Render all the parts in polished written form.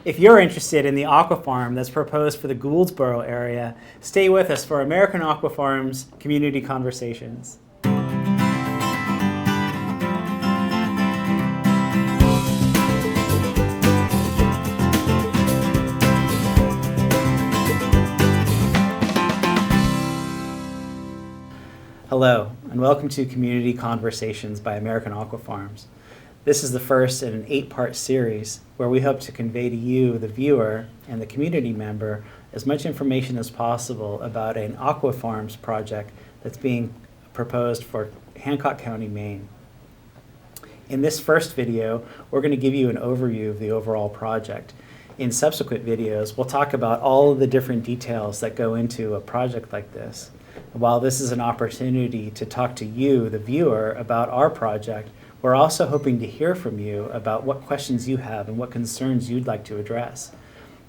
If you're interested in the aquafarm that's proposed for the Gouldsboro area, stay with us for American Aquafarms Community Conversations. Hello, and welcome to Community Conversations by American Aquafarms. This is the first in an 8-part series where we hope to convey to you, the viewer, and the community member as much information as possible about an aquafarms project that's being proposed for Hancock County, Maine. In this first video, we're going to give you an overview of the overall project. In subsequent videos, we'll talk about all of the different details that go into a project like this. While this is an opportunity to talk to you, the viewer, about our project, we're also hoping to hear from you about what questions you have and what concerns you'd like to address.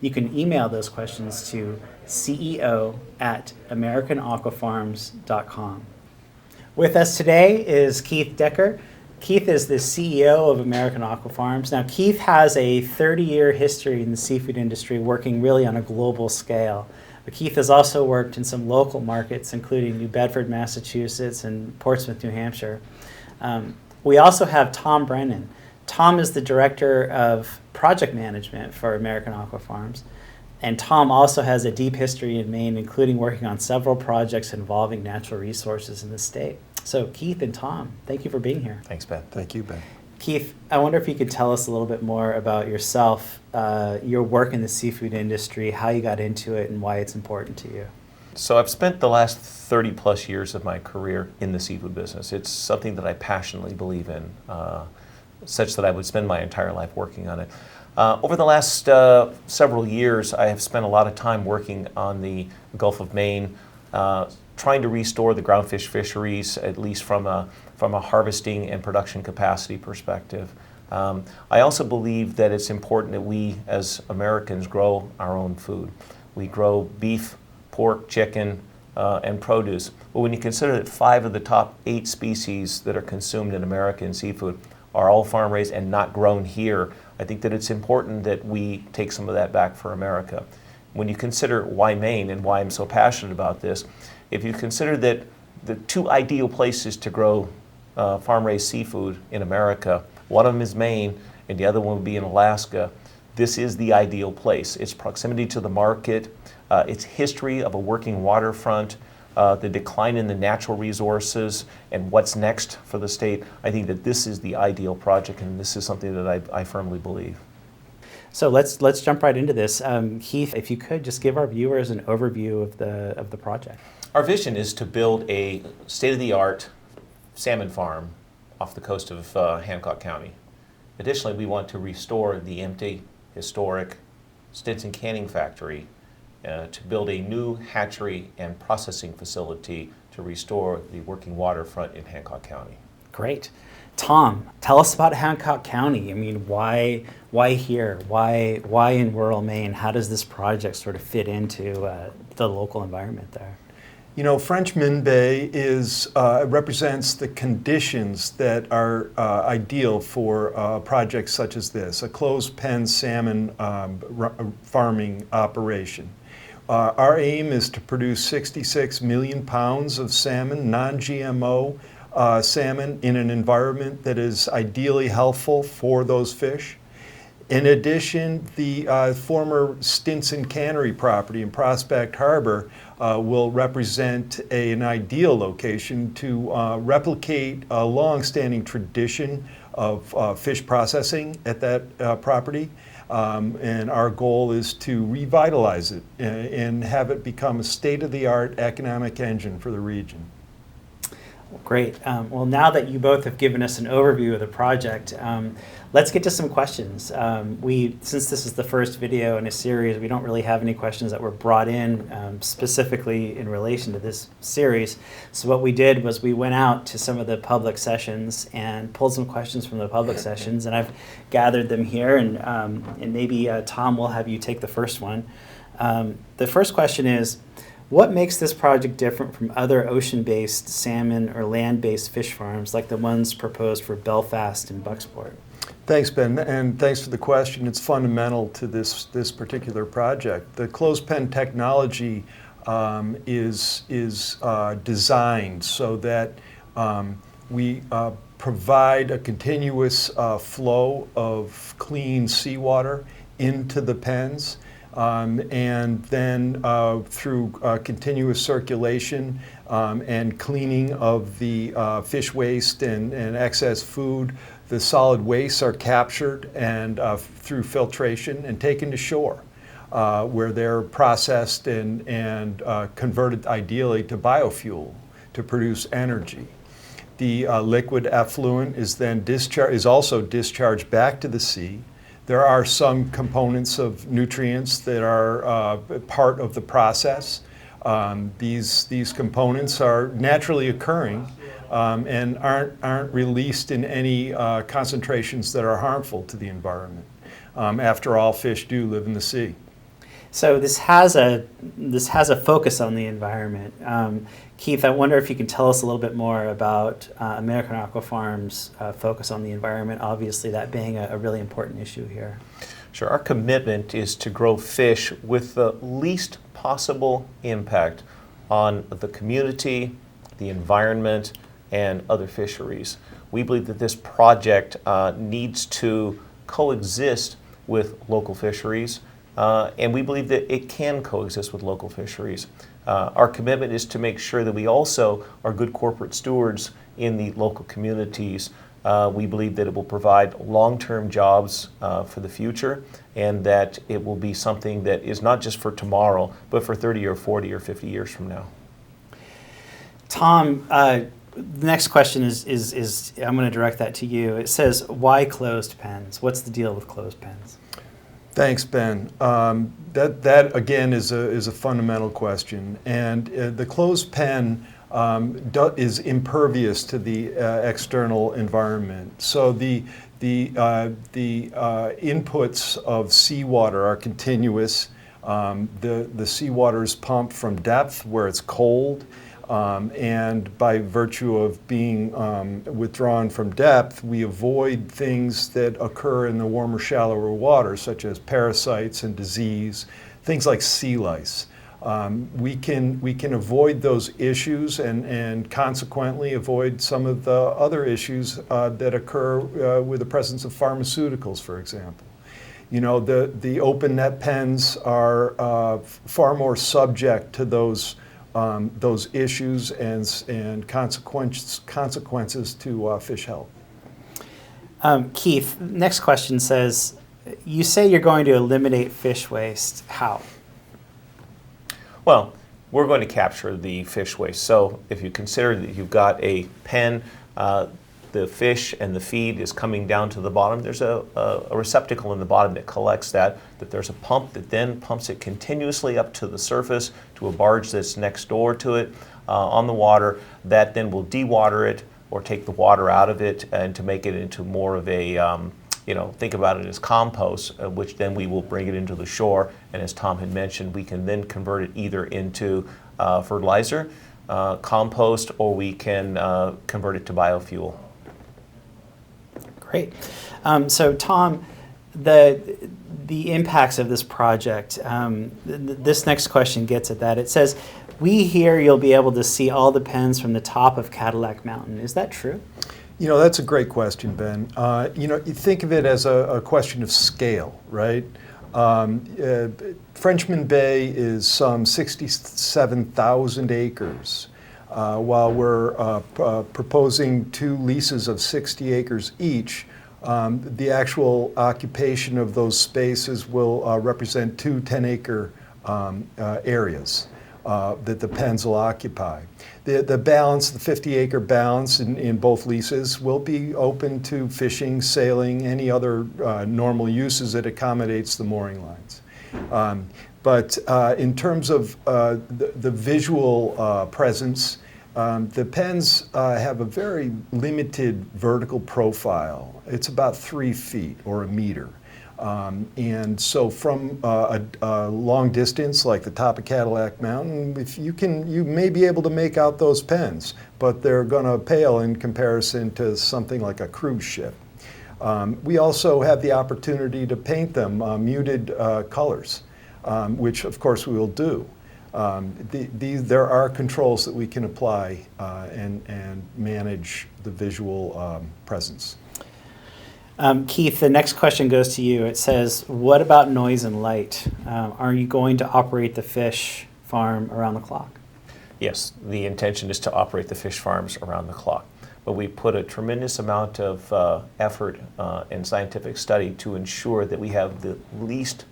You can email those questions to ceo@americanaquafarms.com. With us today is Keith Decker. Keith is the CEO of American Aquafarms. Now, Keith has a 30-year history in the seafood industry, working really on a global scale. But Keith has also worked in some local markets, including New Bedford, Massachusetts, and Portsmouth, New Hampshire. We also have Tom Brennan. Tom is the Director of Project Management for American Aquafarms. And Tom also has a deep history in Maine, including working on several projects involving natural resources in the state. So Keith and Tom, thank you for being here. Thanks, Ben. Thank you, Ben. Keith, I wonder if you could tell us a little bit more about yourself, your work in the seafood industry, how you got into it, and why it's important to you. So I've spent the last 30 plus years of my career in the seafood business. It's something that I passionately believe in, such that I would spend my entire life working on it. Over the last several years, I have spent a lot of time working on the Gulf of Maine, trying to restore the groundfish fisheries, at least from a harvesting and production capacity perspective. I also believe that it's important that we, as Americans, grow our own food. We grow beef, pork, chicken, and produce. But when you consider that 5 of the top 8 species that are consumed in American seafood are all farm-raised and not grown here, I think that it's important that we take some of that back for America. When you consider why Maine and why I'm so passionate about this, if you consider that the 2 ideal places to grow farm-raised seafood in America, one of them is Maine and the other one would be in Alaska, this is the ideal place. Its proximity to the market, its history of a working waterfront, the decline in the natural resources, and what's next for the state, I think that this is the ideal project, and this is something that I firmly believe. So let's jump right into this. Keith, if you could just give our viewers an overview of the project. Our vision is to build a state-of-the-art salmon farm off the coast of Hancock County. Additionally, we want to restore the empty, historic Stinson canning factory to build a new hatchery and processing facility to restore the working waterfront in Hancock County. Great. Tom, tell us about Hancock County. I mean, why here? Why in rural Maine? How does this project sort of fit into the local environment there? You know, Frenchman Bay represents the conditions that are ideal for projects such as this, a closed pen salmon farming operation. Our aim is to produce 66 million pounds of salmon, non-GMO salmon, in an environment that is ideally healthful for those fish. In addition, the former Stinson Cannery property in Prospect Harbor will represent an ideal location to replicate a long-standing tradition of fish processing at that property. And our goal is to revitalize it and have it become a state-of-the-art economic engine for the region. Great. Well, now that you both have given us an overview of the project, let's get to some questions. Since this is the first video in a series, we don't really have any questions that were brought in specifically in relation to this series. So what we did was we went out to some of the public sessions and pulled some questions from the public sessions, and I've gathered them here, and maybe Tom will have you take the first one. The first question is, what makes this project different from other ocean-based salmon or land-based fish farms like the ones proposed for Belfast and Bucksport? Thanks, Ben, and thanks for the question. It's fundamental to this particular project. The closed pen technology is designed so that we provide a continuous flow of clean seawater into the pens. And then through continuous circulation and cleaning of the fish waste and excess food, the solid wastes are captured and through filtration and taken to shore, where they're processed and converted ideally to biofuel to produce energy. The liquid effluent is also discharged back to the sea. There are some components of nutrients that are part of the process. These components are naturally occurring and aren't released in any concentrations that are harmful to the environment. After all, fish do live in the sea. So this has a focus on the environment. Keith, I wonder if you can tell us a little bit more about American Aquafarms' focus on the environment, obviously that being a really important issue here. Sure. Our commitment is to grow fish with the least possible impact on the community, the environment, and other fisheries. We believe that this project needs to coexist with local fisheries, and we believe that it can coexist with local fisheries. Our commitment is to make sure that we also are good corporate stewards in the local communities. We believe that it will provide long-term jobs for the future, and that it will be something that is not just for tomorrow, but for 30 or 40 or 50 years from now. Tom, the next question is I'm going to direct that to you. It says, why closed pens? What's the deal with closed pens? Thanks, Ben. That again is a fundamental question, and the closed pen is impervious to the external environment. So the inputs of seawater are continuous. The seawater is pumped from depth where it's cold. And by virtue of being withdrawn from depth, we avoid things that occur in the warmer, shallower water, such as parasites and disease, things like sea lice. We can avoid those issues and consequently avoid some of the other issues that occur with the presence of pharmaceuticals, for example. You know, the open net pens are far more subject to those issues and consequences to fish health. Keith, next question says, you say you're going to eliminate fish waste. How? Well, we're going to capture the fish waste. So if you consider that you've got a pen, the fish and the feed is coming down to the bottom, there's a receptacle in the bottom that collects that there's a pump that then pumps it continuously up to the surface to a barge that's next door to it on the water, that then will dewater it or take the water out of it and to make it into more of a, think about it as compost, which then we will bring it into the shore, and as Tom had mentioned, we can then convert it either into fertilizer, compost, or we can convert it to biofuel. Great. So Tom, the impacts of this project, this next question gets at that. It says, we hear you'll be able to see all the pens from the top of Cadillac Mountain. Is that true? You know, that's a great question, Ben. You think of it as a question of scale, right? Frenchman Bay is some 67,000 acres. While we're proposing 2 leases of 60 acres each, the actual occupation of those spaces will represent 2 10-acre areas that the pens will occupy. The balance, the 50-acre balance in both leases will be open to fishing, sailing, any other normal uses that accommodates the mooring lines. But in terms of the visual presence, the pens have a very limited vertical profile. It's about 3 feet or a meter. And so from a long distance, like the top of Cadillac Mountain, if you may be able to make out those pens, but they're going to pale in comparison to something like a cruise ship. We also have the opportunity to paint them muted colors, which of course we will do. There are controls that we can apply and manage the visual presence. Keith, the next question goes to you. It says, what about noise and light? Are you going to operate the fish farm around the clock? Yes, the intention is to operate the fish farms around the clock. But we put a tremendous amount of effort and scientific study to ensure that we have the least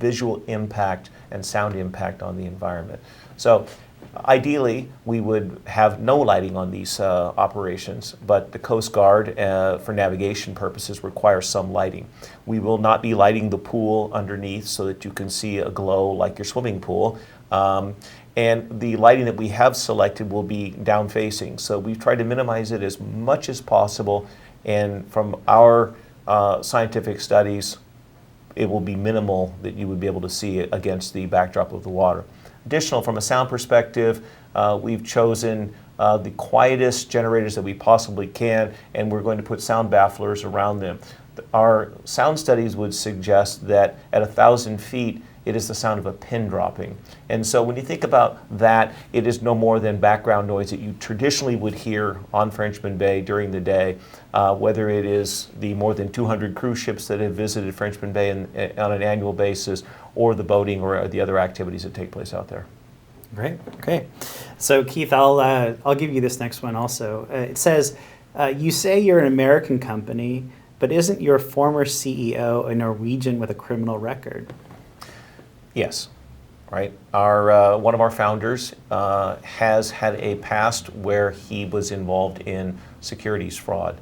visual impact and sound impact on the environment. So ideally, we would have no lighting on these operations, but the Coast Guard, for navigation purposes, requires some lighting. We will not be lighting the pool underneath so that you can see a glow like your swimming pool. And the lighting that we have selected will be down-facing. So we've tried to minimize it as much as possible, and from our scientific studies, it will be minimal that you would be able to see it against the backdrop of the water. Additional, from a sound perspective, we've chosen the quietest generators that we possibly can, and we're going to put sound bafflers around them. Our sound studies would suggest that at 1,000 feet, it is the sound of a pin dropping. And so when you think about that, it is no more than background noise that you traditionally would hear on Frenchman Bay during the day, whether it is the more than 200 cruise ships that have visited Frenchman Bay on an annual basis, or the boating or the other activities that take place out there. Great. Okay. So Keith, I'll give you this next one also. It says, you say you're an American company, but isn't your former CEO a Norwegian with a criminal record? Yes, right. One of our founders has had a past where he was involved in securities fraud.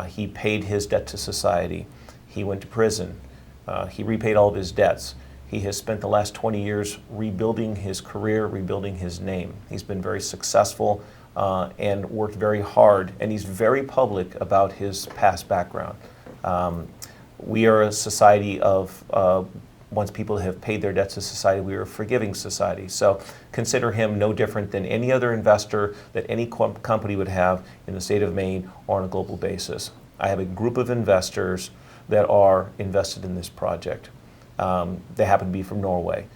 He paid his debt to society. He went to prison. He repaid all of his debts. He has spent the last 20 years rebuilding his career, rebuilding his name. He's been very successful and worked very hard, and he's very public about his past background. We are a society of once people have paid their debts to society, we are a forgiving society. So consider him no different than any other investor that any company would have in the state of Maine or on a global basis. I have a group of investors that are invested in this project. They happen to be from Norway.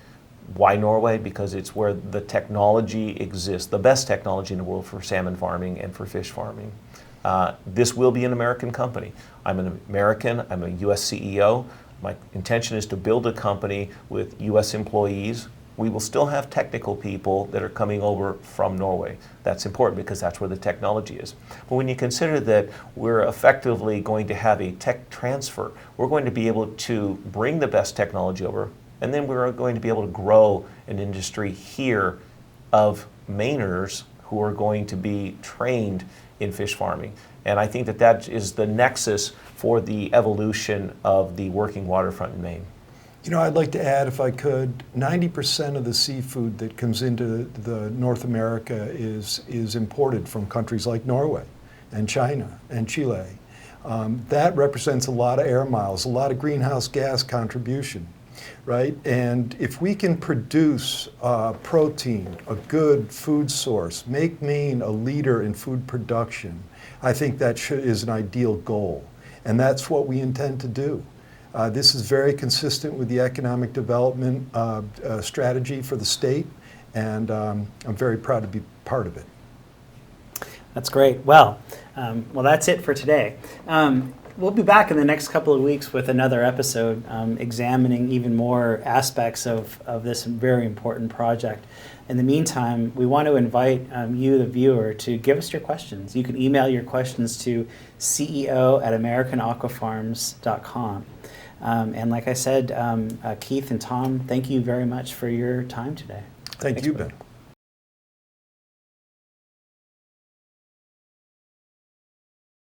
Why Norway? Because it's where the technology exists, the best technology in the world for salmon farming and for fish farming. This will be an American company. I'm an American, I'm a US CEO. My intention is to build a company with US employees. We will still have technical people that are coming over from Norway. That's important because that's where the technology is. But when you consider that we're effectively going to have a tech transfer, we're going to be able to bring the best technology over, and then we're going to be able to grow an industry here of Mainers who are going to be trained in fish farming. And I think that that is the nexus for the evolution of the working waterfront in Maine. You know, I'd like to add, if I could, 90% of the seafood that comes into the North America is imported from countries like Norway and China and Chile. That represents a lot of air miles, a lot of greenhouse gas contribution, right? And if we can produce protein, a good food source, make Maine a leader in food production, I think that is an ideal goal. And that's what we intend to do. This is very consistent with the economic development strategy for the state, and I'm very proud to be part of it. That's great. Well, that's it for today. We'll be back in the next couple of weeks with another episode examining even more aspects of this very important project. In the meantime, we want to invite you, the viewer, to give us your questions. You can email your questions to ceo@americanaquafarms.com. And like I said, Keith and Tom, thank you very much for your time today. Thank you, Ben.